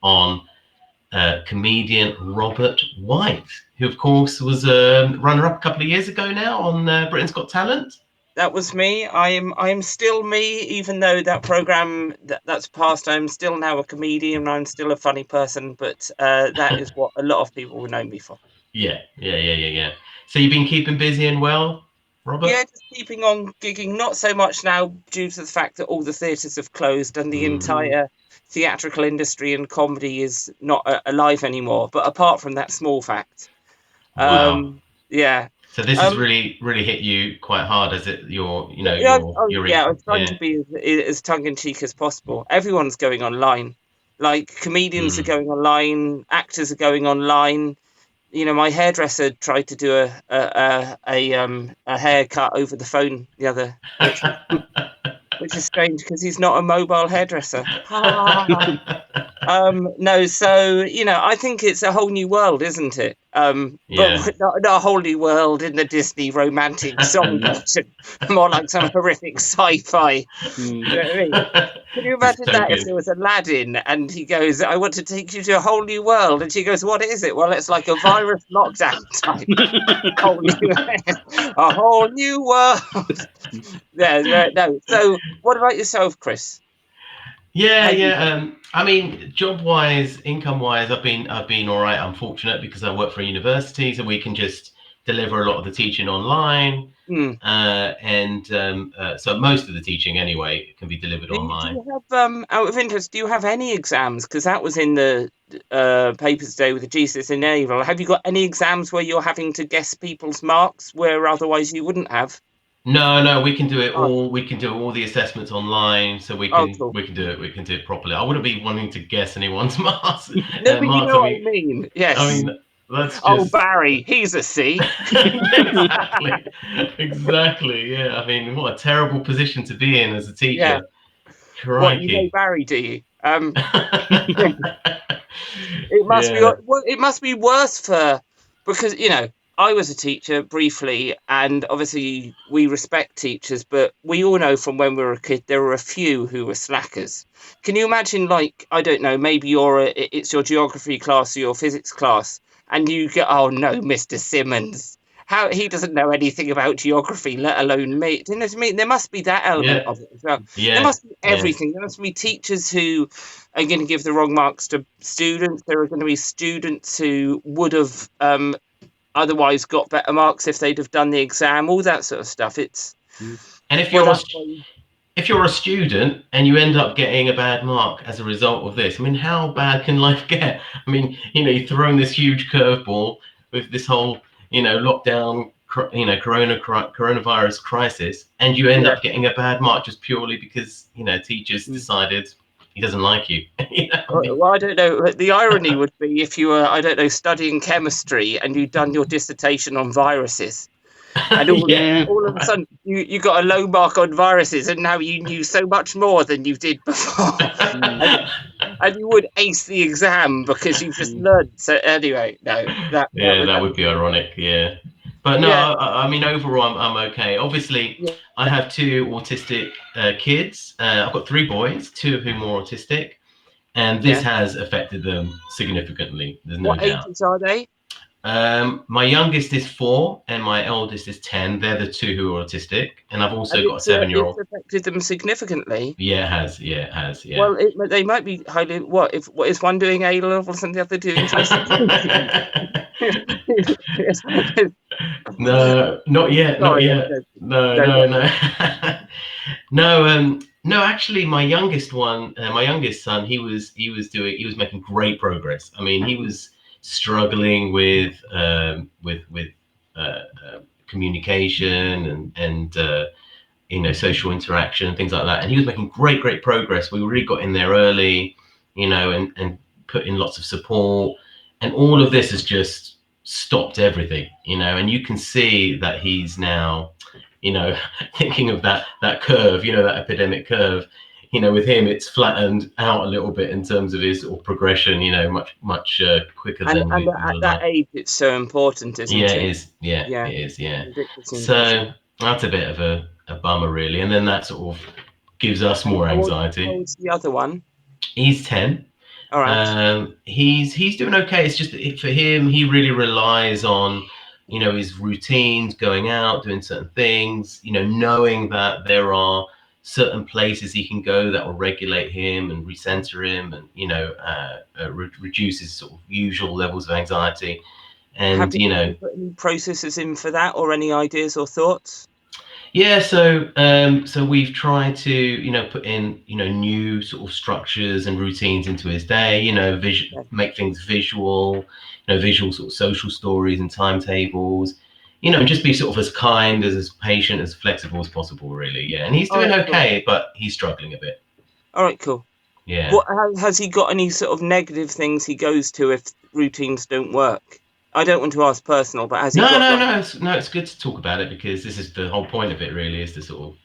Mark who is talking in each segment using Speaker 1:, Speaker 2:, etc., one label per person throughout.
Speaker 1: on comedian Robert White, who, of course, was a runner-up a couple of years ago now on Britain's Got Talent.
Speaker 2: That was me. I am still me, even though that program that's past. I'm still now a comedian. I'm still a funny person, but that is what a lot of people would know me for.
Speaker 1: Yeah. So you've been keeping busy and well,
Speaker 2: Yeah,
Speaker 1: Robert?
Speaker 2: just keeping on gigging. Not so much now due to the fact that all the theatres have closed and the entire theatrical industry and comedy is not alive anymore. But apart from that small fact,
Speaker 1: Wow.
Speaker 2: yeah.
Speaker 1: So this has
Speaker 2: Um,
Speaker 1: really hit you quite hard, as it?
Speaker 2: yeah,
Speaker 1: Your
Speaker 2: yeah, I
Speaker 1: income.
Speaker 2: was trying
Speaker 1: Yeah.
Speaker 2: to be as tongue in cheek as possible. Everyone's going online. Like comedians are
Speaker 1: Mm.
Speaker 2: going online, actors are going online. You know, my hairdresser tried to do a haircut over the phone the other, which is strange because he's not a mobile hairdresser. No, so I think it's a whole new world, isn't it? But
Speaker 1: Yeah.
Speaker 2: not a whole new world in the Disney romantic song version, more like some horrific sci-fi. You know what I mean? Can you imagine that if
Speaker 1: Dystopian.
Speaker 2: there was Aladdin and he goes, "I want to take you to a whole new world," and she goes, "What is it?" Well, it's like a virus lockdown type. Whole new, a whole new world. No. So, what about yourself, Chris?
Speaker 1: Yeah,
Speaker 2: How you
Speaker 1: yeah.
Speaker 2: doing?
Speaker 1: I mean, job wise, income wise, I've been all right. I'm fortunate because I work for a university, so we can just deliver a lot of the teaching online,
Speaker 2: Hmm.
Speaker 1: so most of the teaching anyway can be delivered
Speaker 2: Do
Speaker 1: online.
Speaker 2: you have out of interest? Do you have any exams? Because that was in the papers today with the GCSE and A-level. Have you got any exams where you're having to guess people's marks where otherwise you wouldn't have?
Speaker 1: No, we can do it
Speaker 2: Oh,
Speaker 1: all. We can do all the assessments online, so
Speaker 2: oh, cool.
Speaker 1: we can do it. We can do it properly. I wouldn't be wanting to guess anyone's marks.
Speaker 2: No, but you
Speaker 1: Marks.
Speaker 2: know what I mean.
Speaker 1: I
Speaker 2: Yes.
Speaker 1: mean, that's
Speaker 2: Oh,
Speaker 1: just
Speaker 2: Barry, he's a C.
Speaker 1: exactly, exactly. Yeah, I mean, what a terrible position to be in as a
Speaker 2: Yeah.
Speaker 1: teacher.
Speaker 2: What, you know
Speaker 1: Crikey.
Speaker 2: Barry, do you?
Speaker 1: Yeah.
Speaker 2: It must be well, it must be worse for because I was a teacher briefly, and obviously we respect teachers, but we all know from when we were a kid there were a few who were slackers. Can you imagine, like, I don't know, maybe it's your geography class or your physics class, and you get, oh no, Mr. Simmons. How he doesn't know anything about geography, let alone me. Do you know what I mean? There must be that element
Speaker 1: Yeah.
Speaker 2: of it as well. There
Speaker 1: Yeah.
Speaker 2: must be
Speaker 1: Yeah.
Speaker 2: everything. There must be teachers who are going to give the wrong marks to students. There are going to be students who would have otherwise got better marks if they'd have done the exam. All that sort of stuff. It's
Speaker 1: And
Speaker 2: well, that's why.
Speaker 1: if you're a student and you end up getting a bad mark as a result of this, I mean, how bad can life get? I mean, you're thrown this huge curveball with this whole, lockdown, coronavirus crisis, and you end
Speaker 2: Yeah.
Speaker 1: up getting a bad mark just purely because, teachers decided he doesn't like you. I mean,
Speaker 2: Well, I don't know. The irony would be if you were, I don't know, studying chemistry and you'd done your dissertation on viruses, and
Speaker 1: yeah,
Speaker 2: all of a
Speaker 1: right.
Speaker 2: sudden you got a low mark on viruses, and now you knew so much more than you did before, and, and you would ace the exam because you've just learned. So anyway, no,
Speaker 1: Yeah, that
Speaker 2: that
Speaker 1: would
Speaker 2: was
Speaker 1: be ironic. Yeah, but no,
Speaker 2: yeah,
Speaker 1: I mean overall, I'm okay. Obviously,
Speaker 2: yeah,
Speaker 1: I have two autistic kids. I've got three boys, two of whom are autistic, and this
Speaker 2: yeah.
Speaker 1: has affected them significantly. There's no
Speaker 2: What
Speaker 1: doubt.
Speaker 2: ages are they?
Speaker 1: My youngest is 4, and my eldest is 10. They're the two who are autistic, and I've
Speaker 2: And
Speaker 1: also got a 7 year
Speaker 2: it's
Speaker 1: old.
Speaker 2: affected them significantly.
Speaker 1: Yeah, it has. Yeah, it has. Yeah.
Speaker 2: Well, they might be highly. What is one doing A levels and the other doing GCSE?
Speaker 1: No, not yet, not
Speaker 2: Sorry, I'm
Speaker 1: yet.
Speaker 2: joking.
Speaker 1: No,
Speaker 2: No,
Speaker 1: no,
Speaker 2: no.
Speaker 1: no. No, no, actually my youngest son, he was making great progress. I mean, he was struggling with communication and social interaction and things like that. And he was making great progress. We really got in there early, and put in lots of support. And all of this has just stopped everything, and you can see that he's now, thinking of that curve, that epidemic curve. With him, it's flattened out a little bit in terms of his sort of progression. Much quicker than
Speaker 2: And
Speaker 1: we would
Speaker 2: at
Speaker 1: have
Speaker 2: that
Speaker 1: liked.
Speaker 2: age, it's so important,
Speaker 1: Yeah,
Speaker 2: isn't
Speaker 1: it
Speaker 2: it?
Speaker 1: is. Yeah,
Speaker 2: Yeah,
Speaker 1: it is. Yeah.
Speaker 2: ridiculously important.
Speaker 1: So that's a bit of a bummer, really. And then that sort of gives us
Speaker 2: And
Speaker 1: more
Speaker 2: how
Speaker 1: anxiety.
Speaker 2: old's the other one?
Speaker 1: He's 10.
Speaker 2: All right.
Speaker 1: He's doing okay. It's just that for him, he really relies on, his routines, going out, doing certain things, knowing that there are certain places he can go that will regulate him and recenter him, and reduce his sort of usual levels of anxiety. And
Speaker 2: Have you put any processes in for that, or any ideas or thoughts?
Speaker 1: yeah, so we've tried to put in new sort of structures and routines into his day.
Speaker 2: Yeah.
Speaker 1: Make things visual, visual sort of social stories and timetables. And just be sort of as kind, as patient, as flexible as possible, really. Yeah, and he's
Speaker 2: All
Speaker 1: doing
Speaker 2: right, cool.
Speaker 1: okay, but he's struggling a bit.
Speaker 2: All right, cool.
Speaker 1: Yeah.
Speaker 2: What has he got any sort of negative things he goes to if routines don't work? I don't want to ask personal, but has he
Speaker 1: No,
Speaker 2: got
Speaker 1: no,
Speaker 2: like?
Speaker 1: no. No, it's good to talk about it because this is the whole point of it. Really, is to sort of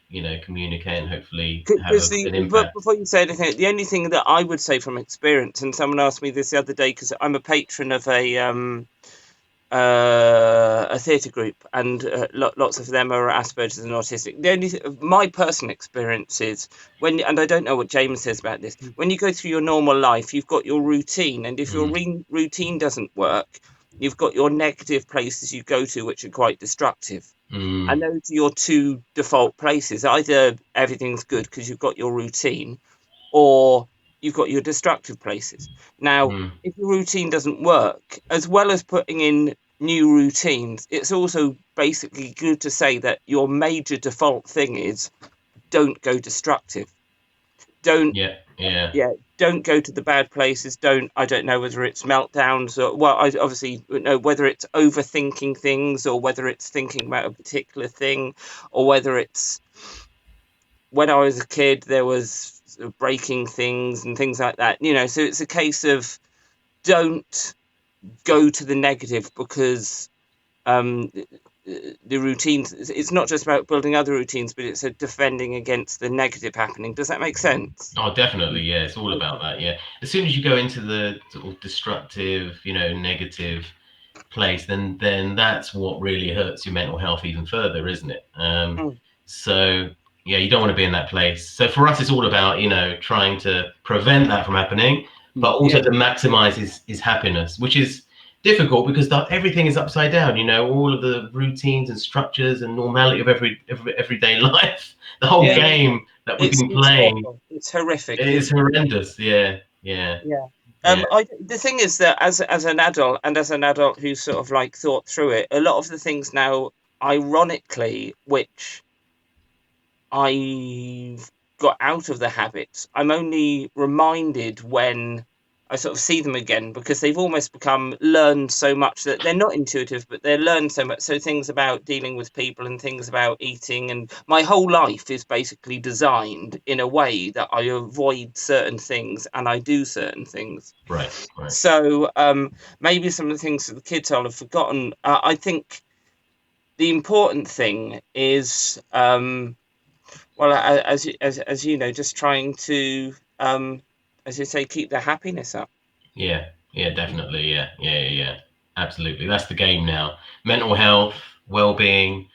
Speaker 1: communicate and hopefully have
Speaker 2: Because
Speaker 1: an
Speaker 2: but
Speaker 1: impact.
Speaker 2: before you say anything, the only thing that I would say from experience, and someone asked me this the other day, because I'm a patron of a theatre group, and lots of them are Asperger's and autistic. The only my personal experience is when, and I don't know what James says about this, when you go through your normal life, you've got your routine, and if your
Speaker 1: Mm,
Speaker 2: routine doesn't work, you've got your negative places you go to, which are quite destructive.
Speaker 1: mm,
Speaker 2: And those are your two default places. Either everything's good because you've got your routine, or you've got your destructive places. Now,
Speaker 1: mm.
Speaker 2: if your routine doesn't work, as well as putting in new routines, it's also basically good to say that your major default thing is don't go destructive. Don't,
Speaker 1: Yeah, yeah.
Speaker 2: yeah, don't go to the bad places. I don't know whether it's meltdowns or, well, I obviously know whether it's overthinking things, or whether it's thinking about a particular thing, or whether it's when I was a kid, there was sort of breaking things and things like that. So it's a case of don't go to the negative, because um, the routines. It's not just about building other routines, but it's a defending against the negative happening. Does that make sense?
Speaker 1: Oh, definitely. Yeah, it's all about
Speaker 2: Okay.
Speaker 1: that. Yeah. As soon as you go into the sort of destructive, negative place, then that's what really hurts your mental health even further, isn't it?
Speaker 2: Mm,
Speaker 1: So yeah, you don't want to be in that place. So for us, it's all about trying to prevent that from happening, but
Speaker 2: yeah,
Speaker 1: also to maximize his happiness, which is difficult because everything is upside down. All of the routines and structures and normality of everyday life, the whole
Speaker 2: yeah.
Speaker 1: game that we've been
Speaker 2: It's
Speaker 1: playing
Speaker 2: awful. It's horrific.
Speaker 1: is
Speaker 2: It's
Speaker 1: horrendous. Yeah, yeah,
Speaker 2: Yeah.
Speaker 1: yeah,
Speaker 2: The thing is that as an adult, and as an adult who's sort of like thought through it, a lot of the things now, ironically, which I've got out of the habits, I'm only reminded when I sort of see them again, because they've almost become learned so much that they're not intuitive, but they're learned so much. So things about dealing with people and things about eating, and my whole life is basically designed in a way that I avoid certain things and I do certain things.
Speaker 1: right, right.
Speaker 2: So maybe some of the things that the kids will have forgotten. I think the important thing is, well, as you know, just trying to, as you say, keep the happiness up.
Speaker 1: Yeah, yeah, definitely. Yeah, yeah, yeah, yeah. Absolutely. That's the game now. Mental health, well-being,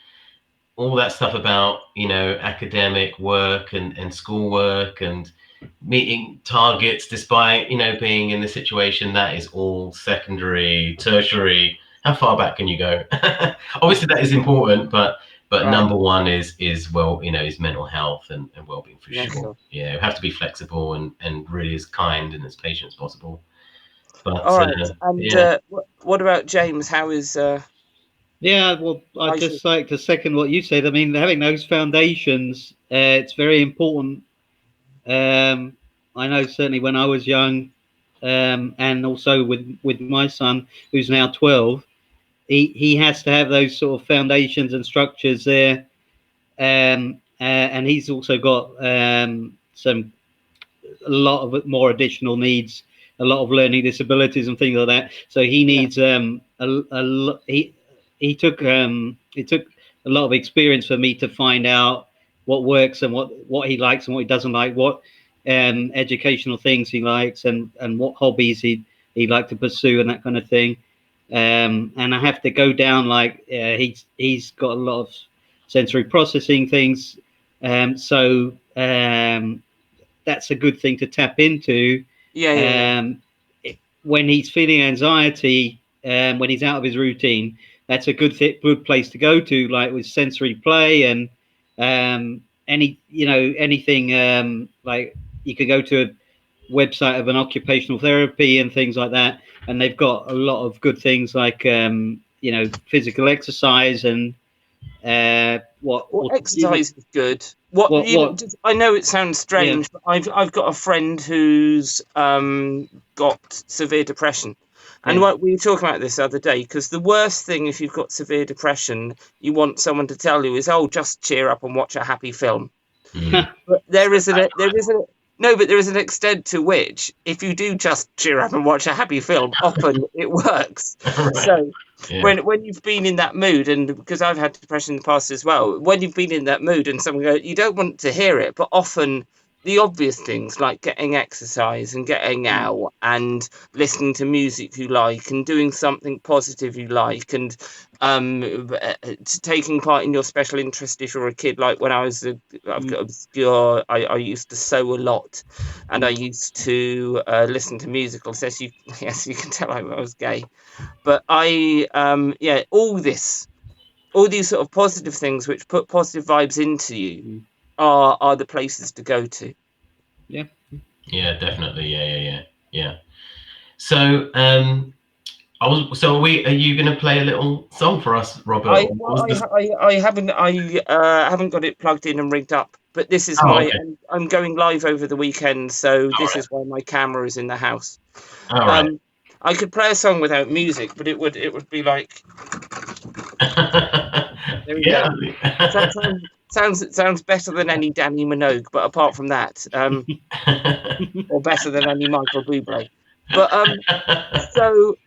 Speaker 1: all that stuff about, academic work and schoolwork and meeting targets despite, being in the situation, that is all secondary, tertiary. How far back can you go? Obviously that is important, but
Speaker 2: Right.
Speaker 1: number one is well, is mental health and well-being for
Speaker 2: Yeah,
Speaker 1: sure.
Speaker 2: sure.
Speaker 1: Yeah, you have to be flexible and really as kind and as patient as possible. But
Speaker 2: All right. And
Speaker 1: yeah,
Speaker 2: what about James? How is
Speaker 3: Yeah, well, I'd
Speaker 2: life?
Speaker 3: just like to second what you said. I mean, having those foundations, it's very important. I know certainly when I was young, and also with my son, who's now 12, he has to have those sort of foundations and structures there. And he's also got some a lot of more additional needs, a lot of learning disabilities and things like that. So he
Speaker 2: Yeah.
Speaker 3: needs he took a lot of experience for me to find out what works and what he likes and what he doesn't like, what educational things he likes, and what hobbies he'd like to pursue and that kind of thing. And I have to go down like he's got a lot of sensory processing things, so that's a good thing to tap into. When he's feeling anxiety, when he's out of his routine, that's a good place to go to, like with sensory play and anything, like you could go to a website of an occupational therapy and things like that, and they've got a lot of good things like physical exercise and
Speaker 2: exercise is good. I know it sounds strange, but I've got a friend who's got severe depression, and we were talking about this the other day, because the worst thing if you've got severe depression, you want someone to tell you is, oh, just cheer up and watch a happy film. But there is an extent to which, if you do just cheer up and watch a happy film, often it works. Right. So when you've been in that mood, and because I've had depression in the past as well, when you've been in that mood and someone goes, you don't want to hear it, but often the obvious things like getting exercise and getting out and listening to music you like and doing something positive you like and taking part in your special interest if you're a kid. Like when I was I've got obscure, I used to sew a lot, and I used to listen to musicals. Yes, you can tell I was gay, but all these sort of positive things which put positive vibes into you are the places to go to.
Speaker 1: Yeah, definitely. Yeah. So are you going to play a little song for us, Robert?
Speaker 2: I haven't got it plugged in and rigged up, but this is I'm going live over the weekend, so this is why my camera is in the house.
Speaker 1: All right.
Speaker 2: I could play a song without music, but it would be like there we go. Sounds better than any Danny Minogue, but apart from that, or better than any Michael Bublé. But so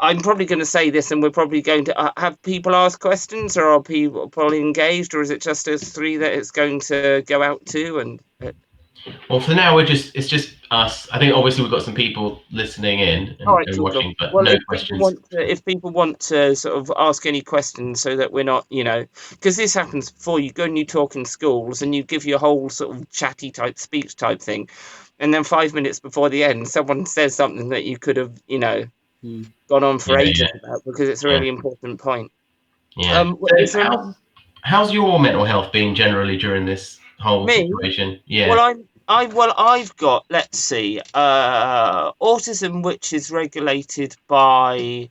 Speaker 2: I'm probably going to say this, and we're probably going to have people ask questions, or are people engaged, or is it just us three that it's going to go out to? And
Speaker 1: well, for now, it's just us. I think obviously we've got some people listening in and watching, but no questions.
Speaker 2: If people want to sort of ask any questions, so that we're not, because this happens before, you go and you talk in schools and you give your whole sort of chatty type speech type thing, and then 5 minutes before the end, someone says something that you could have, gone on for ages about, because it's a really important point.
Speaker 1: Yeah. How's your mental health been generally during this whole situation? Yeah.
Speaker 2: Well, I've got, let's see, autism, which is regulated by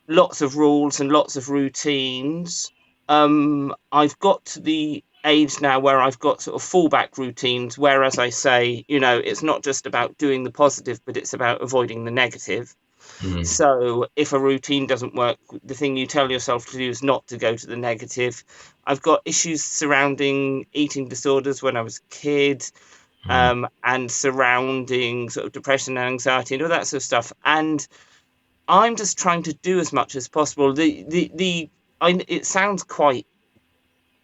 Speaker 2: lots of rules and lots of routines. I've got to the age now where I've got sort of fallback routines, where, as I say, it's not just about doing the positive, but it's about avoiding the negative. So if a routine doesn't work, the thing you tell yourself to do is not to go to the negative. I've got issues surrounding eating disorders when I was a kid, and surrounding sort of depression and anxiety and all that sort of stuff. And I'm just trying to do as much as possible. It sounds quite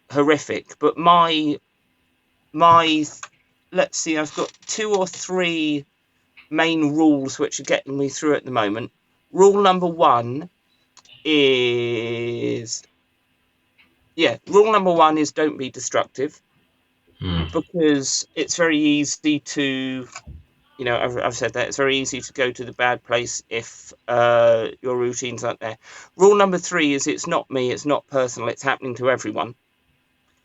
Speaker 2: horrific, but my let's see, I've got 2 or 3 main rules which are getting me through at the moment. Rule number 1 is don't be destructive, because it's very easy to, I've said that it's very easy to go to the bad place if your routines aren't there. Rule number 3 is it's not me, it's not personal, it's happening to everyone.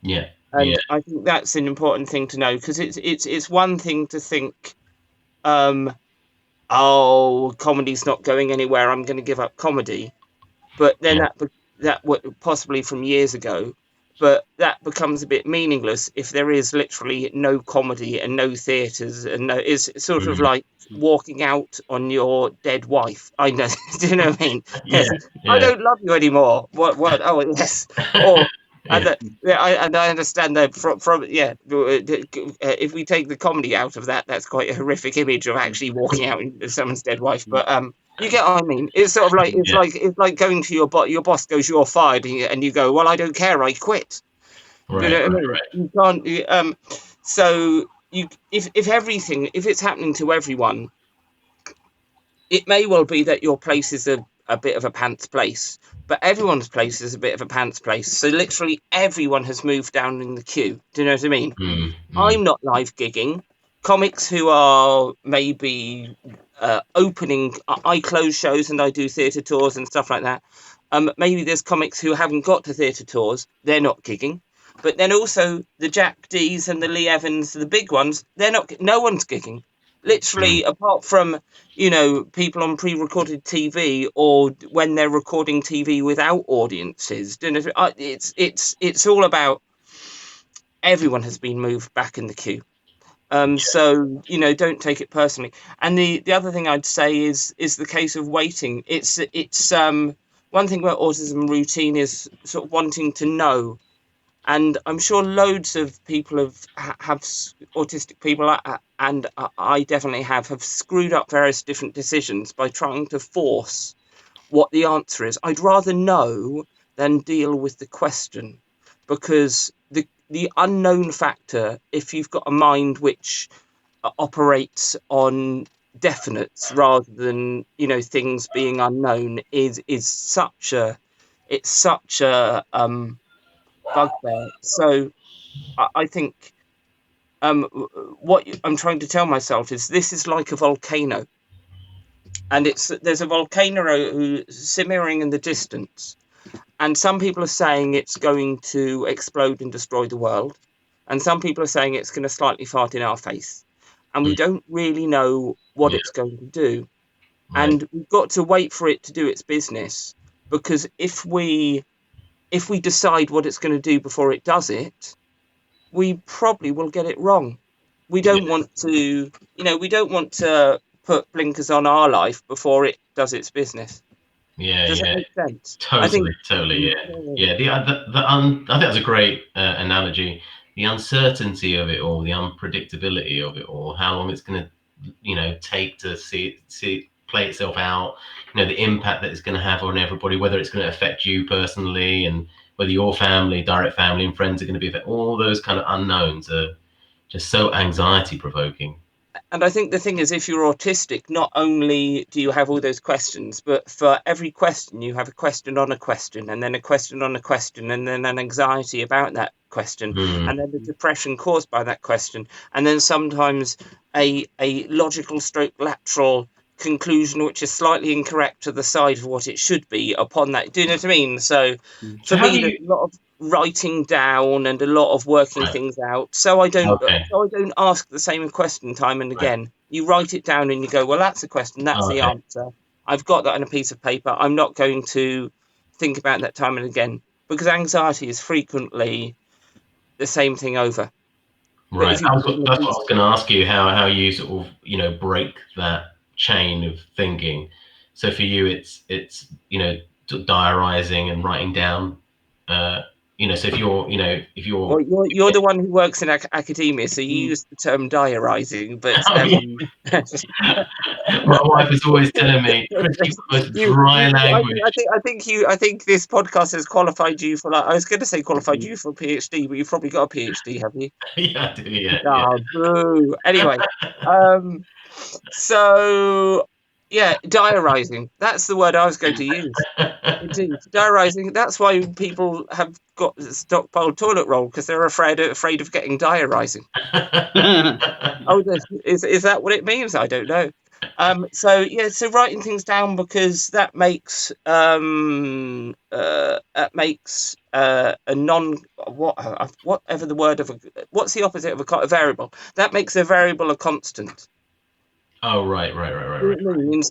Speaker 1: Yeah.
Speaker 2: And I think that's an important thing to know, because it's one thing to think, comedy's not going anywhere, I'm going to give up comedy. But then that possibly from years ago, but that becomes a bit meaningless if there is literally no comedy and no theatres, and it's sort of like walking out on your dead wife. I know, do you know what I mean? Yes. I don't love you anymore. What? Oh, yes. Or I understand that from if we take the comedy out of that, that's quite a horrific image of actually walking out into someone's dead wife. But you get what I mean? It's sort of like it's like going to your boss goes, you're fired, and you go, well, I don't care, I quit.
Speaker 1: Right,
Speaker 2: you know what I mean? Right. You can't. So if it's happening to everyone, it may well be that your place is a bit of a pants place, but everyone's place is a bit of a pants place. So literally everyone has moved down in the queue. Do you know what I mean? I'm not live gigging comics who are maybe opening. I close shows and I do theatre tours and stuff like that. Maybe there's comics who haven't got to theatre tours, they're not gigging. But then also the Jack D's and the Lee Evans, the big ones, they're not. No one's gigging. Literally, apart from people on pre-recorded TV or when they're recording TV without audiences. It's all about everyone has been moved back in the queue. So don't take it personally. And the other thing I'd say is the case of waiting. It's one thing about autism routine is sort of wanting to know, and I'm sure loads of people have autistic people, and I definitely have screwed up various different decisions by trying to force what the answer is. I'd rather know than deal with the question, because the unknown factor, if you've got a mind which operates on definites rather than things being unknown, is such a bugbear. So I think what I'm trying to tell myself is this is like a volcano, and there's a volcano simmering in the distance, and some people are saying it's going to explode and destroy the world, and some people are saying it's going to slightly fart in our face, and we don't really know what it's going to do.
Speaker 1: Right.
Speaker 2: And we've got to wait for it to do its business, because if we decide what it's going to do before it does it, we probably will get it wrong. We don't want to, we don't want to put blinkers on our life before it does its business. Does that make sense?
Speaker 1: Totally. Yeah. I think that's a great analogy. The uncertainty of it all, the unpredictability of it all, how long it's going to, take to see it play itself out. The impact that it's going to have on everybody, whether it's going to affect you personally, and whether your family, direct family, and friends are going to be affected. All those kind of unknowns are just so anxiety provoking.
Speaker 2: And I think the thing is, if you're autistic, not only do you have all those questions, but for every question, you have a question on a question, and then a question on a question, and then an anxiety about that question, and then the depression caused by that question, and then sometimes a logical stroke lateral conclusion which is slightly incorrect to the side of what it should be upon that. Do you know what I mean? So for me, there's a lot of writing down and a lot of working things out, so I don't ask the same question time and again. You write it down and you go, well, that's a question, that's the answer, I've got that on a piece of paper, I'm not going to think about that time and again, because anxiety is frequently the same thing over.
Speaker 1: Right. That's what I was going to ask you, how you sort of break that chain of thinking. So for you, it's diarizing and writing down. So if you're
Speaker 2: well, you're the one who works in academia, so you use the term diarising, but
Speaker 1: my wife is always telling me, Chris, you've got the most dry language.
Speaker 2: I think this podcast has qualified you for, I was going to say qualified you for a PhD, but you've probably got a PhD, have you?
Speaker 1: Yeah, I do. Yeah.
Speaker 2: Oh, boo. Anyway, so yeah, diarising. That's the word I was going to use. Indeed, diarising. That's why people have got stockpiled toilet roll, because they're afraid of getting diarising. Oh, is that what it means? I don't know. So writing things down, because that makes a non whatever the word of what's the opposite of a variable? That makes a variable a constant.
Speaker 1: Oh, right.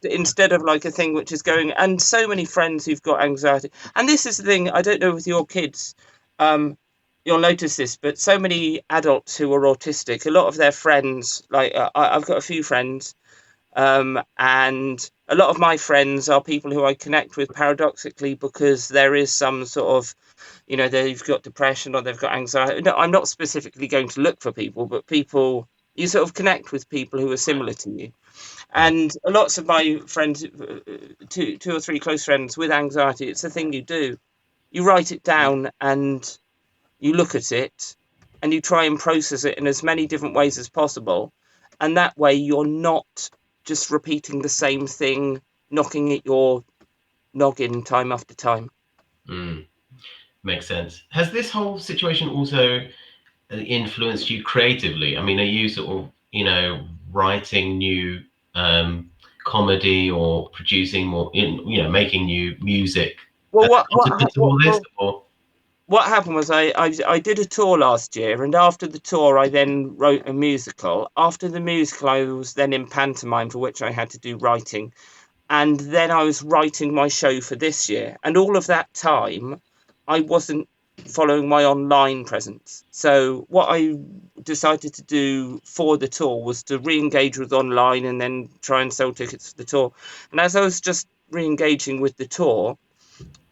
Speaker 2: Instead of like a thing which is going, and so many friends who've got anxiety, and this is the thing, I don't know with your kids, you'll notice this, but so many adults who are autistic, a lot of their friends, like I've got a few friends, and a lot of my friends are people who I connect with paradoxically, because there is some sort of, they've got depression or they've got anxiety. No, I'm not specifically going to look for people, but people, you sort of connect with people who are similar to you. And lots of my friends, two or three close friends with anxiety, it's the thing you do. You write it down and you look at it and you try and process it in as many different ways as possible. And that way you're not just repeating the same thing, knocking at your noggin time after time.
Speaker 1: Makes sense. Has this whole situation also influenced you creatively? I mean, are you sort of, writing new comedy or producing more, making new music
Speaker 2: Well,
Speaker 1: consequence of all this? Or
Speaker 2: what happened was I did a tour last year, and after the tour, I then wrote a musical. After the musical, I was then in pantomime, for which I had to do writing. And then I was writing my show for this year. And all of that time, I wasn't following my online presence. So what I decided to do for the tour was to re-engage with online and then try and sell tickets for the tour. And as I was just re-engaging with the tour,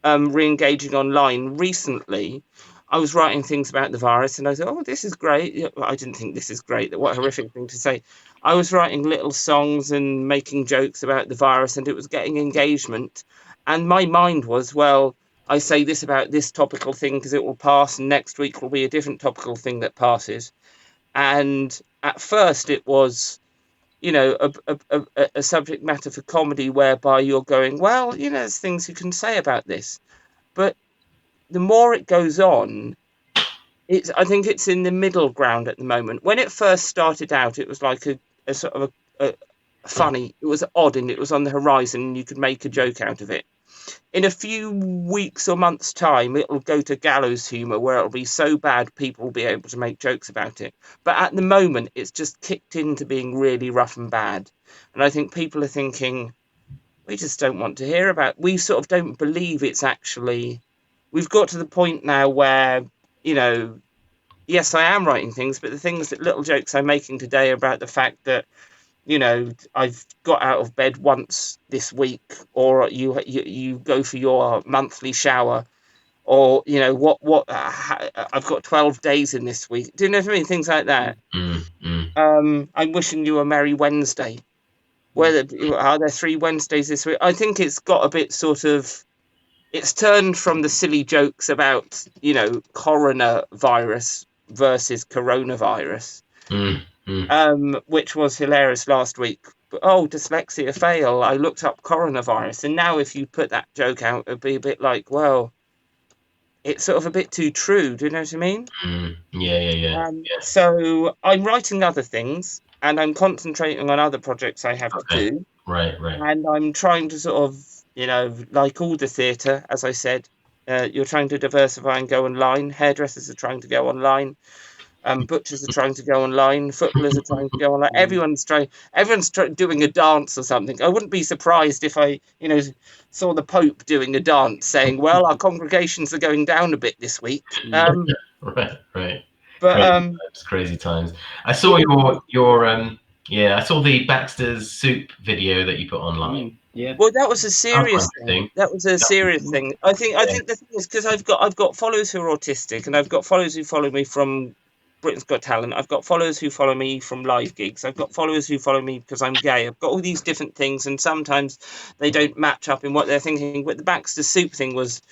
Speaker 2: re-engaging online recently, I was writing things about the virus, and I thought, oh, this is great. I didn't think this is great. What a horrific thing to say. I was writing little songs and making jokes about the virus, and it was getting engagement. And my mind was, well, I say this about this topical thing because it will pass, and next week will be a different topical thing that passes. And at first it was, a subject matter for comedy whereby you're going, well, there's things you can say about this. But the more it goes on, I think it's in the middle ground at the moment. When it first started out, it was like a sort of a funny, it was odd, and it was on the horizon, and you could make a joke out of it. In a few weeks or months' time, it'll go to gallows humor, where it'll be so bad people will be able to make jokes about it. But at the moment, it's just kicked into being really rough and bad. And I think people are thinking, we just don't want to hear about it. We sort of don't believe it's actually... We've got to the point now where, yes, I am writing things, but the little jokes I'm making today are about the fact that, I've got out of bed once this week, or you go for your monthly shower, or I've got 12 days in this week. Do you know what I mean? Things like that. I'm wishing you a Merry Wednesday. Are there 3 Wednesdays this week? I think it's got a bit sort of... It's turned from the silly jokes about, coronavirus versus coronavirus, which was hilarious last week. Oh, dyslexia fail. I looked up coronavirus. And now if you put that joke out, it'd be a bit like, well, it's sort of a bit too true. Do you know what I mean?
Speaker 1: Yeah.
Speaker 2: So I'm writing other things, and I'm concentrating on other projects I have to do.
Speaker 1: Right.
Speaker 2: And I'm trying to sort of, like all the theatre, as I said, you're trying to diversify and go online. Hairdressers are trying to go online. Butchers are trying to go online. Footballers are trying to go online. Everyone's doing a dance or something. I wouldn't be surprised if I, saw the Pope doing a dance saying, well, our congregations are going down a bit this week.
Speaker 1: Right.
Speaker 2: But
Speaker 1: it's crazy times. I saw I saw the Baxter's soup video that you put online.
Speaker 3: Yeah.
Speaker 2: Well, that was a serious thing. That was a serious thing. I think the thing is, because I've got followers who are autistic, and I've got followers who follow me from Britain's Got Talent. I've got followers who follow me from live gigs. I've got followers who follow me because I'm gay. I've got all these different things, and sometimes they don't match up in what they're thinking. But the Baxter soup thing was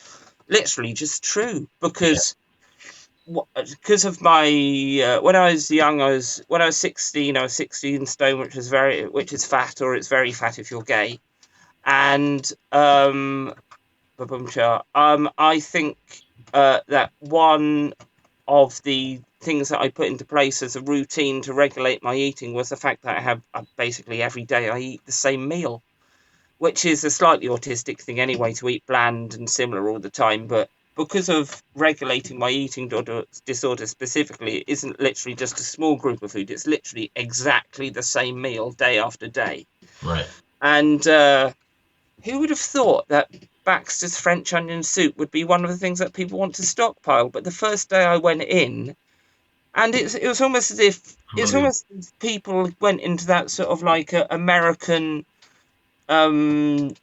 Speaker 2: literally just true because of my when I was young, when I was 16, I was 16 stone, which is fat, or it's very fat if you're gay. And I think that one of the things that I put into place as a routine to regulate my eating was the fact that I have basically every day I eat the same meal, which is a slightly autistic thing anyway, to eat bland and similar all the time. But because of regulating my eating disorder specifically, it isn't literally just a small group of food. It's literally exactly the same meal day after day.
Speaker 1: Right.
Speaker 2: And who would have thought that Baxter's French onion soup would be one of the things that people want to stockpile? But the first day I went in, and it was almost as if people went into that sort of like a American,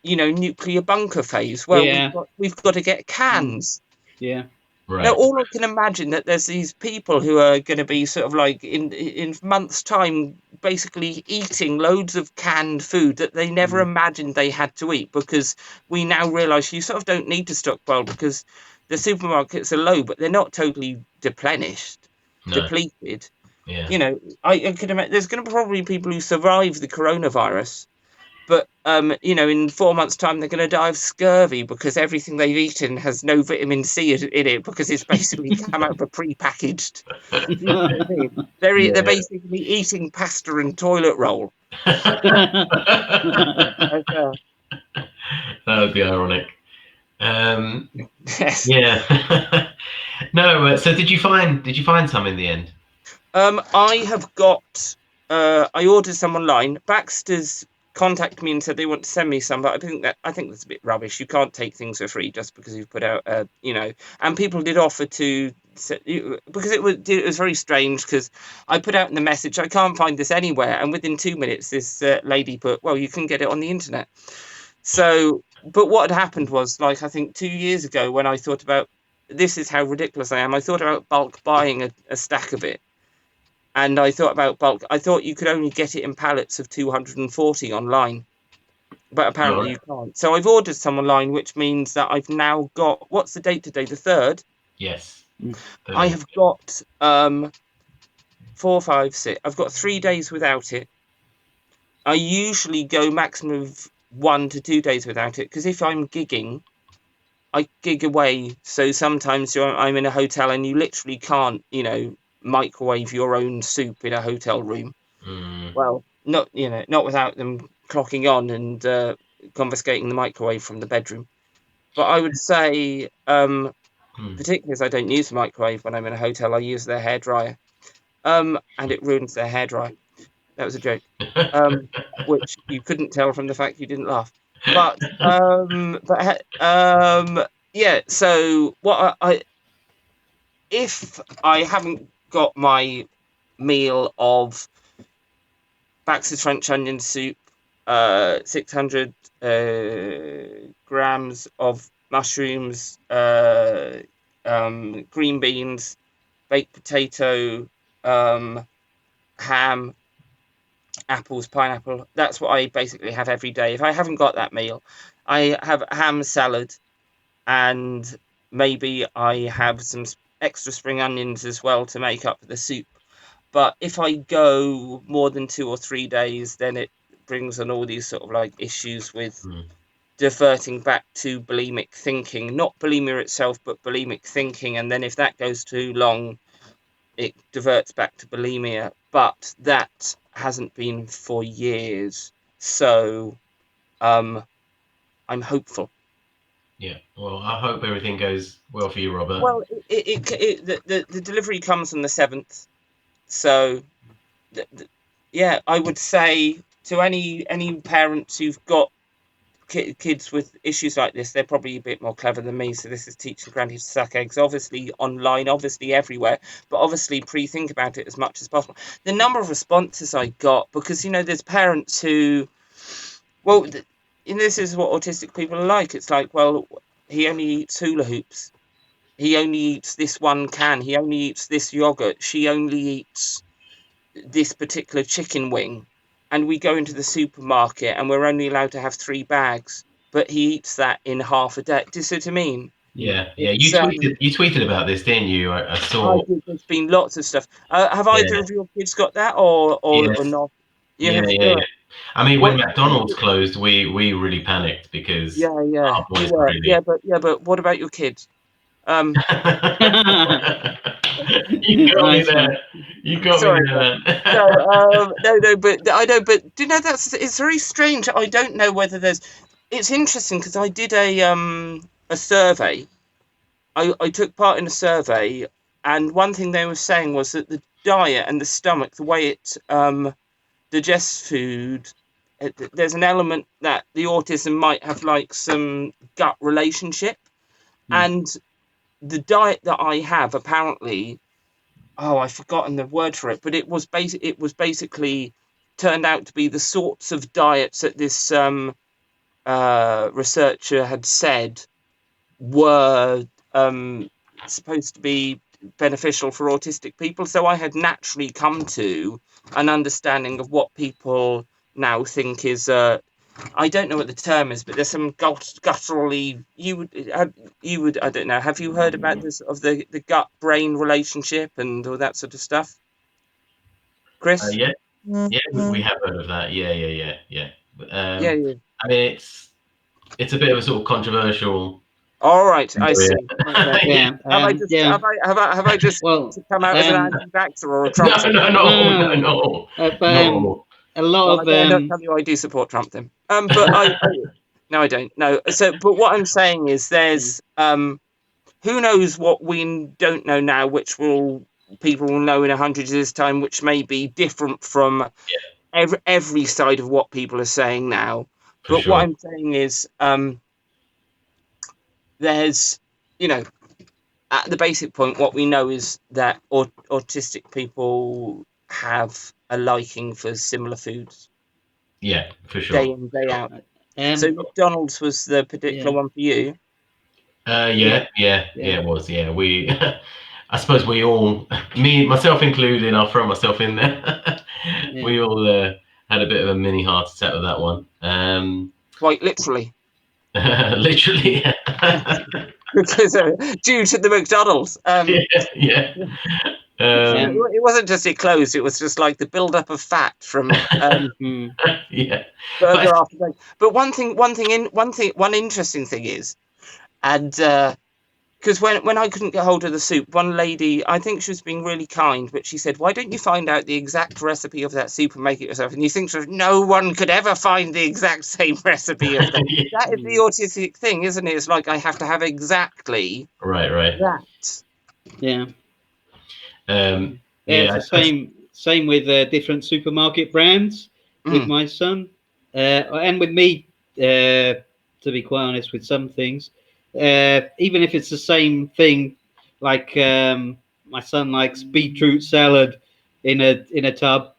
Speaker 2: nuclear bunker phase where we've got to get cans.
Speaker 3: Yeah.
Speaker 1: Right.
Speaker 2: Now, all I can imagine that there's these people who are going to be sort of like in months' time, basically eating loads of canned food that they never imagined they had to eat, because we now realise you sort of don't need to stockpile because the supermarkets are low, but they're not totally depleted.
Speaker 1: Yeah.
Speaker 2: I can imagine there's going to be probably people who survive the coronavirus, But in 4 months' time, they're going to die of scurvy because everything they've eaten has no vitamin C in it because it's basically come out of a pre-packaged. You know what I mean? They're basically eating pasta and toilet roll.
Speaker 1: That would be ironic.
Speaker 2: Yes.
Speaker 1: Yeah. No. So did you find some in the end?
Speaker 2: I have got. I ordered some online. Baxter's contacted me and said they want to send me some, but I think that's a bit rubbish. You can't take things for free just because you've put out, And people did offer to, because it was very strange because I put out in the message, I can't find this anywhere, and within 2 minutes, this lady put, well, you can get it on the internet. So, but what had happened was, like, I think 2 years ago when I thought about, this is how ridiculous I am. I thought about bulk buying a stack of it. And I thought about bulk. I thought you could only get it in pallets of 240 online, but apparently you can't. So I've ordered some online, which means that I've now got. What's the date today? The 3rd.
Speaker 1: Yes.
Speaker 2: I have got 4, 5, 6. I've got 3 days without it. I usually go maximum of 1 to 2 days without it because if I'm gigging, I gig away. So sometimes I'm in a hotel and you literally can't, microwave your own soup in a hotel room. Well, not without them clocking on and confiscating the microwave from the bedroom. But I would say, particularly as I don't use the microwave when I'm in a hotel, I use their hairdryer, and it ruins their hairdryer. That was a joke, which you couldn't tell from the fact you didn't laugh. But yeah. So what if I haven't got my meal of Baxter's French onion soup, 600 grams of mushrooms, green beans, baked potato, ham, apples, pineapple. That's what I basically have every day. If I haven't got that meal, I have a ham salad and maybe I have some extra spring onions as well to make up the soup. But if I go more than 2 or 3 days, then it brings on all these sort of like issues with diverting back to bulimic thinking, not bulimia itself, but bulimic thinking. And then if that goes too long, it diverts back to bulimia. But that hasn't been for years. So I'm hopeful.
Speaker 1: Yeah. Well, I hope everything goes well for you, Robert.
Speaker 2: Well, the delivery comes on the 7th. So, yeah, I would say to any parents who've got kids with issues like this, they're probably a bit more clever than me. So this is teaching grannies to suck eggs, obviously online, obviously everywhere, but obviously pre-think about it as much as possible. The number of responses I got, because, there's parents who, well, this is what autistic people are like. It's like, well, he only eats hula hoops. He only eats this one can. He only eats this yogurt. She only eats this particular chicken wing. And we go into the supermarket and we're only allowed to have 3 bags. But he eats that in half a day. Do you see what I mean?
Speaker 1: Yeah. You tweeted about this, didn't you? I saw.
Speaker 2: There's been lots of stuff. Have either of your kids got that or not?
Speaker 1: Yeah. I mean, when McDonald's closed, we really panicked because our boys really.
Speaker 2: But what about your kids?
Speaker 1: You got me there. You got me there.
Speaker 2: No, but I know. But do you know it's very strange. I don't know whether it's interesting because I did a survey. I took part in a survey, and one thing they were saying was that the diet and the stomach, the way it digests food, there's an element that the autism might have like some gut relationship, and the diet that I have apparently, I've forgotten the word for it, but it was basically turned out to be the sorts of diets that this researcher had said were supposed to be beneficial for autistic people. So I had naturally come to an understanding of what people now think is I don't know what the term is, but there's some gutturally. You would. I don't know. Have you heard about this of the gut-brain relationship and all that sort of stuff, Chris?
Speaker 1: Yeah, we have heard of that. Yeah.
Speaker 2: Yeah, yeah.
Speaker 1: I mean, it's a bit of a sort of controversial.
Speaker 2: All right, I see.
Speaker 1: area.
Speaker 2: Okay.
Speaker 3: Yeah.
Speaker 2: Have I just
Speaker 3: Well,
Speaker 2: come out as an anti-vaxxer or a Trump
Speaker 1: No,
Speaker 2: supporter?
Speaker 1: no.
Speaker 3: But
Speaker 1: No.
Speaker 3: a lot
Speaker 2: Well, I
Speaker 3: of
Speaker 2: better not tell you I do support Trump then. But no, I don't. No. So, but what I'm saying is, there's who knows what we don't know now, which people will know in 100 years' time, which may be different from every side of what people are saying now.
Speaker 1: For
Speaker 2: But what
Speaker 1: sure.
Speaker 2: I'm saying is, there's, at the basic point, what we know is that autistic people have a liking for similar foods
Speaker 1: Yeah, for sure.
Speaker 2: day in, day out.
Speaker 3: um,
Speaker 2: So McDonald's was the particular one for you.
Speaker 1: Yeah, it was. Yeah, we. I suppose we all, myself included, I'll throw myself in there. We all had a bit of a mini heart attack with that one.
Speaker 2: Quite literally.
Speaker 1: Literally.
Speaker 2: Because due to the McDonald's.
Speaker 1: Yeah.
Speaker 2: It wasn't just it closed; it was just like the build-up of fat from
Speaker 1: Yeah.
Speaker 2: burger after burger. But one interesting thing is, and because when I couldn't get hold of the soup, one lady, I think she was being really kind, but she said, "Why don't you find out the exact recipe of that soup and make it yourself?" And you think, no one could ever find the exact same recipe of that. That is the autistic thing, isn't it? It's like I have to have exactly
Speaker 1: right.
Speaker 2: that.
Speaker 3: Yeah.
Speaker 1: Yeah,
Speaker 3: It's the same with different supermarket brands with my son, and with me. To be quite honest, with some things, even if it's the same thing, like my son likes beetroot salad in a tub.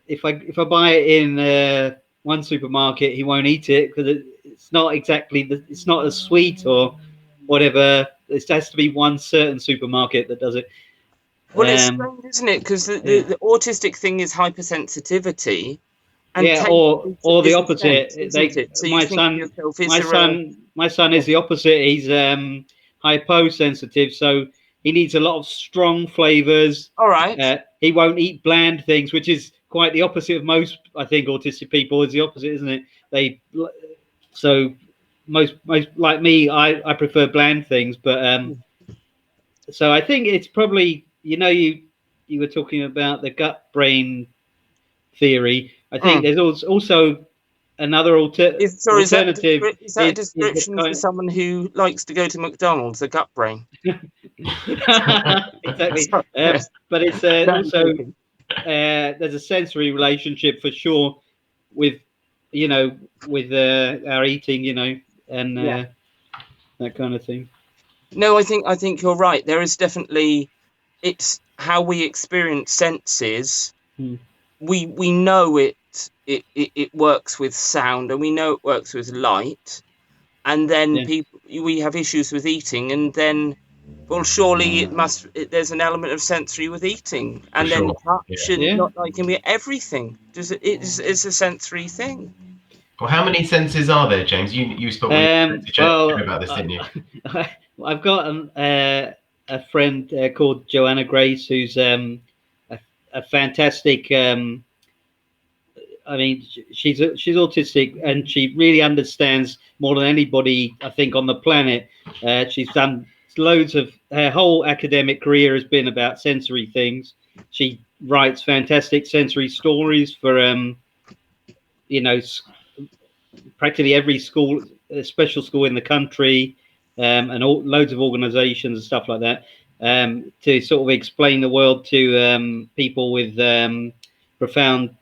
Speaker 3: If I buy it in one supermarket, he won't eat it because it's not exactly it's not as sweet or whatever. It has to be one certain supermarket that does it.
Speaker 2: Well, it's strange, isn't it? Because the autistic thing is hypersensitivity. And
Speaker 3: or the opposite.
Speaker 2: Sense, isn't it? So you think to yourself,
Speaker 3: my son is the opposite. He's hyposensitive, so he needs a lot of strong flavors.
Speaker 2: All right.
Speaker 3: He won't eat bland things, which is quite the opposite of most. I think autistic people is the opposite, isn't it? Most like me, I prefer bland things, but so I think it's probably you were talking about the gut brain theory. I think there's also another alternative.
Speaker 2: Is that a description for someone who likes to go to McDonald's? A gut brain.
Speaker 3: Exactly. But it's also there's a sensory relationship for sure with with our eating, and that kind of thing.
Speaker 2: No, I think you're right. There is definitely, it's how we experience senses. We know it works with sound, and we know it works with light, and then we have issues with eating, and then, well, surely there's an element of sensory with eating, and
Speaker 1: For
Speaker 2: then
Speaker 1: sure.
Speaker 2: touch and not liking everything. It's a sensory thing.
Speaker 1: Well, how many senses are there, James? You spoke about this, didn't you?
Speaker 3: I've got a friend called Joanna Grace, who's a fantastic. I mean, she's autistic, and she really understands more than anybody, I think, on the planet. She's done loads of her whole academic career has been about sensory things. She writes fantastic sensory stories for practically every school, special school in the country, and loads of organizations and stuff like that, to sort of explain the world to people with profound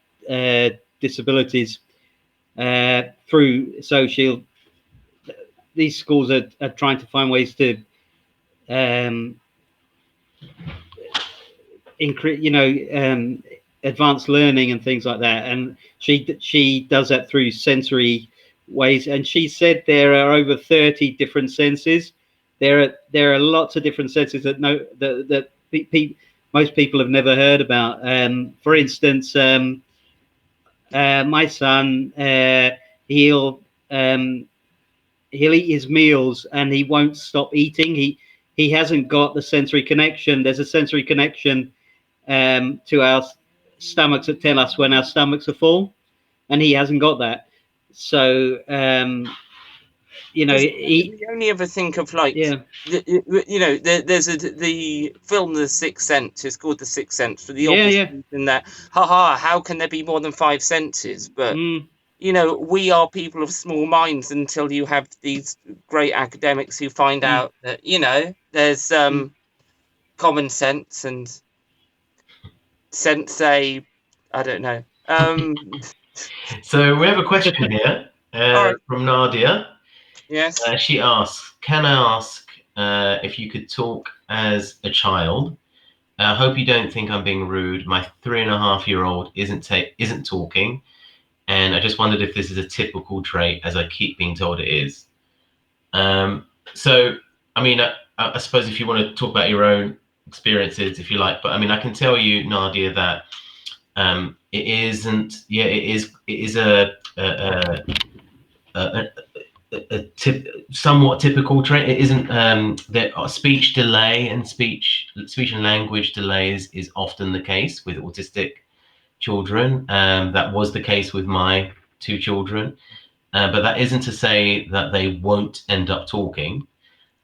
Speaker 3: disabilities through. So these schools are trying to find ways to increase, advanced learning and things like that, and she does that through sensory ways. And she said there are over 30 different senses. There are lots of different senses that most people have never heard about. For instance, my son, he'll eat his meals and he won't stop eating. He hasn't got the sensory connection. There's a sensory connection to our stomachs that tell us when our stomachs are full, and he hasn't got that. So you know,
Speaker 2: we only ever think of like,
Speaker 3: yeah,
Speaker 2: you know, there's the film The Sixth Sense. It's called The Sixth Sense for the obvious
Speaker 3: yeah.
Speaker 2: reason that, haha, how can there be more than 5 senses? But you know, we are people of small minds until you have these great academics who find out that, you know, there's common sense and sensei. I don't know.
Speaker 1: So we have a question here
Speaker 2: All right.
Speaker 1: from Nadia.
Speaker 2: Yes.
Speaker 1: She asks, "Can I ask if you could talk as a child? I hope you don't think I'm being rude. My 3.5-year-old isn't talking, and I just wondered if this is a typical trait, as I keep being told it is." So, I mean, I suppose if you want to talk about your own experiences, if you like, but I mean, I can tell you, Nadia, that it isn't. Yeah, it is. It is a somewhat typical trait. It isn't. That speech delay and speech and language delays is often the case with autistic children. That was the case with my 2 children, but that isn't to say that they won't end up talking.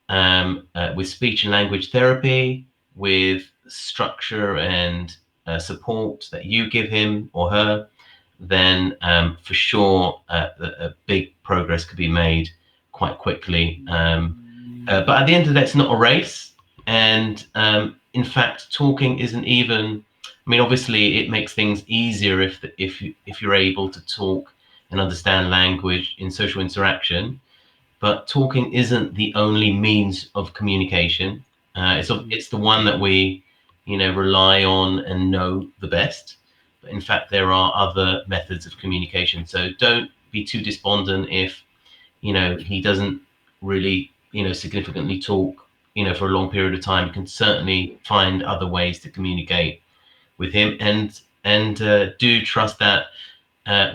Speaker 1: With speech and language therapy, with structure and support that you give him or her, then for sure a big progress could be made quite quickly. But at the end of the day, it's not a race. And in fact, talking isn't even. I mean, obviously, it makes things easier if you're able to talk and understand language in social interaction. But talking isn't the only means of communication. It's the one that we, rely on and know the best. But in fact, there are other methods of communication. So don't be too despondent if, he doesn't really, significantly talk, for a long period of time. You can certainly find other ways to communicate with him, and do trust that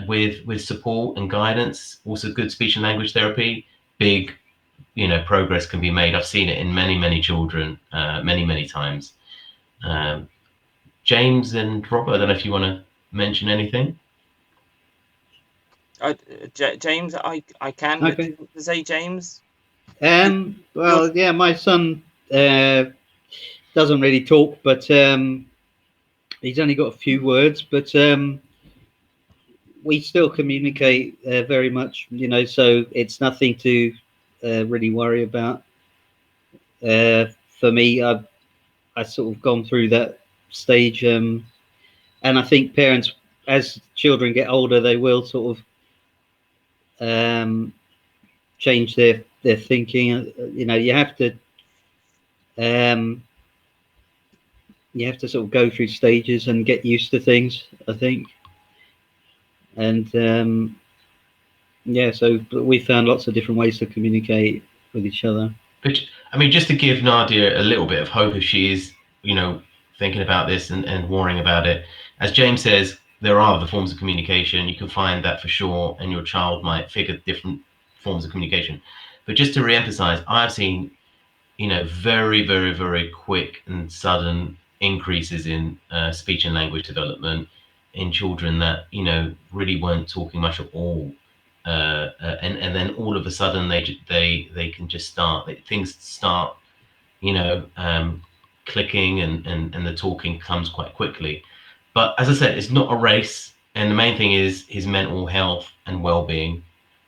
Speaker 1: with support and guidance, also good speech and language therapy, big progress can be made. I've seen it in many children, many times. James and Robert, I don't know if you want to mention anything.
Speaker 2: James, I can, but do
Speaker 3: Okay.
Speaker 2: you want to say James?
Speaker 3: Well, yeah, my son doesn't really talk, but he's only got a few words, but we still communicate very much, so it's nothing to really worry about. For me, I've sort of gone through that stage, and I think parents, as children get older, they will sort of change their thinking. Um, you have to sort of go through stages and get used to things, I think. And so we found lots of different ways to communicate with each other.
Speaker 1: But I mean, just to give Nadia a little bit of hope, if she is, thinking about this and worrying about it, as James says, there are other forms of communication. You can find that for sure, and your child might figure different forms of communication. But just to re-emphasize, I've seen, very, very, very quick and sudden increases in speech and language development in children that, really weren't talking much at all. And then all of a sudden they can just things start, clicking, and the talking comes quite quickly. But as I said, it's not a race, and the main thing is his mental health and well-being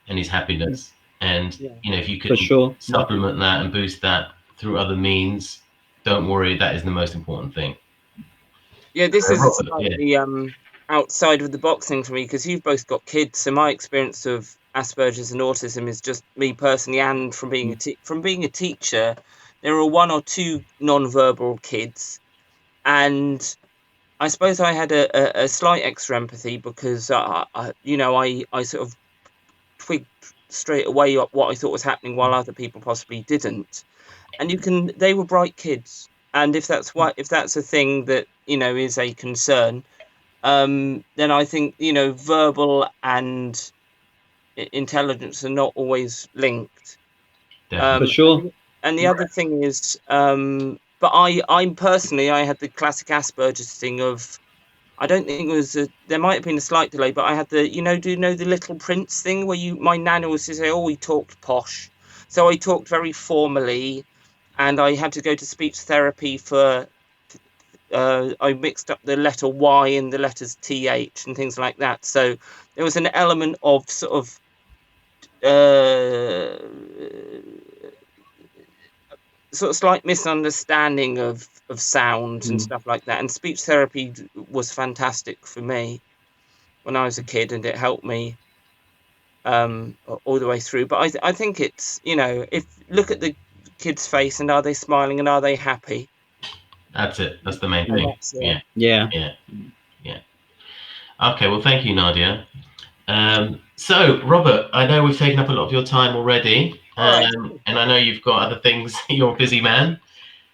Speaker 1: and his happiness. And if you could supplement that and boost that through other means, don't worry, that is the most important thing.
Speaker 2: Yeah, this is a slightly outside of the box thing for me, because you've both got kids. So my experience of Asperger's and autism is just me personally, and from being a teacher, there are 1 or 2 non-verbal kids, and I suppose I had a slight extra empathy because I sort of twigged straight away what I thought was happening while other people possibly didn't. And they were bright kids, and if that's a thing that is a concern, then I think verbal and intelligence are not always linked.
Speaker 3: For sure.
Speaker 2: And the other thing is, but I'm personally, I had the classic Asperger's thing of I don't think it was there might have been a slight delay, but I had the, do you know the Little Prince thing where my nana was to say, oh, he talked posh. So I talked very formally, and I had to go to speech therapy for, I mixed up the letter Y and the letters TH and things like that. So there was an element of sort of, slight misunderstanding of sound and stuff like that. And speech therapy was fantastic for me when I was a kid, and it helped me all the way through. But I think it's, if look at the kid's face, and are they smiling and are they happy?
Speaker 1: That's it. That's the main thing.
Speaker 3: Yeah.
Speaker 1: Yeah. Okay. Well, thank you, Nadia. So, Robert, I know we've taken up a lot of your time already, and I know you've got other things. You're a busy man.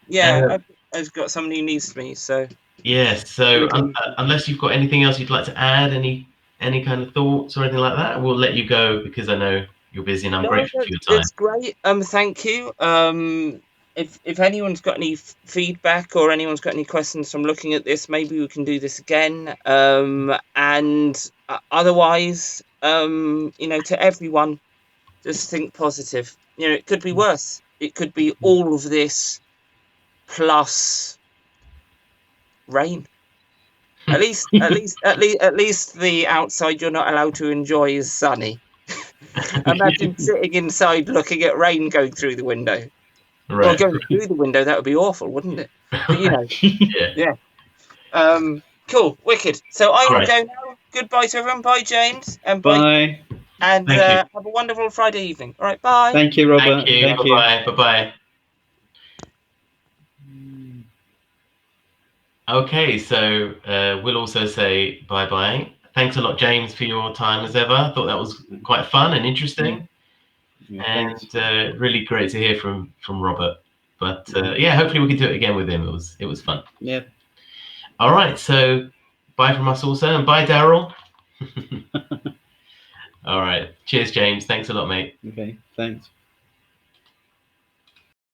Speaker 2: Yeah, I've got somebody who needs me. So
Speaker 1: yes. So, unless you've got anything else you'd like to add, any kind of thoughts or anything like that, we'll let you go because I know you're busy, and I'm grateful for your time.
Speaker 2: It's great. Thank you. If anyone's got any feedback or anyone's got any questions from looking at this, maybe we can do this again. And otherwise, to everyone, just think positive. It could be worse. It could be all of this plus rain. At least the outside you're not allowed to enjoy is sunny. Imagine sitting inside looking at rain going through the window.
Speaker 1: Right.
Speaker 2: Well, going through the window, that would be awful, wouldn't it? But
Speaker 1: yeah.
Speaker 2: Cool, wicked. So I will go now. Goodbye to everyone. Bye, James. And
Speaker 3: bye.
Speaker 2: And have a wonderful Friday evening. All right, bye.
Speaker 3: Thank you, Robert.
Speaker 1: Thank you. Bye-bye. Bye-bye. Okay, so we'll also say bye-bye. Thanks a lot, James, for your time as ever. I thought that was quite fun and interesting. And really great to hear from Robert. But hopefully we can do it again with him. It was fun.
Speaker 3: Yeah.
Speaker 1: All right, so bye from us also, and bye, Daryl. All right. Cheers, James. Thanks a lot, mate.
Speaker 3: Okay, thanks.